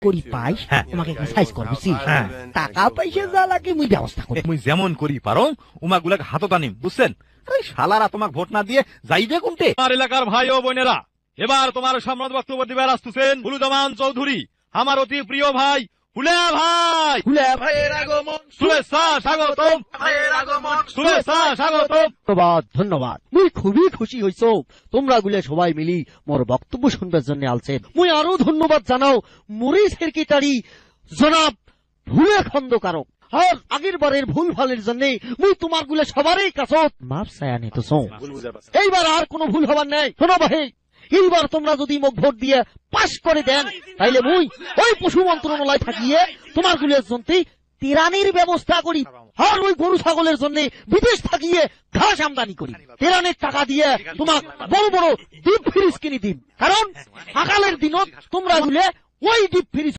করি পাইস তোমাকে সাইজ করবি টাকা পয়সা যা লাগে মুই ব্যবস্থা করি মুই যেমন করি পারো উমাগুলাকে হাতত আনিম বুঝছেন আরে শালারা তোমাকে ভোট না দিয়ে যাইবে কোনটে আমার এলাকার ভাই ও বোনেরা এবার তোমার সম্রাট বক্তব্য দিবার আসতেছেন হুলুজামান চৌধুরী আমার অতি প্রিয় ভাই হুলিয়া ভাই ভাইয়ের আগমন শুভেচ্ছা স্বাগতম ভাইয়ের আগমন শুভেচ্ছা স্বাগতম ধন্যবাদ ধন্যবাদ মুই খুবই খুশি হইছো তোমরা গুলে সবাই মিলি মোর বক্তব্য শুনবার জন্য আলছেন মুই আরো ধন্যবাদ জানাও মুরি সেক্রেটারি জনাব ভুলে খন্দকারক আর আগের বারের ভুল ভালের জন্য মুই তোমার গুলে সবারই কাছত মাপ চায়া নিতেছো এইবার আর কোনো ভুল হবার নাই শোনো ভাই এইবার তোমরা যদি মোক ভোট দিয়ে পাশ করে দেন তাইলে মুই ওই পশু মন্ত্রণালয় থাকিয়ে তোমার গুলের জন্য তিরানির ব্যবস্থা করি আর ওই গরু ছাগলের জন্য বিদেশ থাকিয়ে ঘাস আমদানি করি তিরানের টাকা দিয়ে তোমাক বড় বড় ডিপ ফ্রিজ কিনে দিন কারণ সকালের দিনত তোমরা গুলে ওই ডিপ ফ্রিজ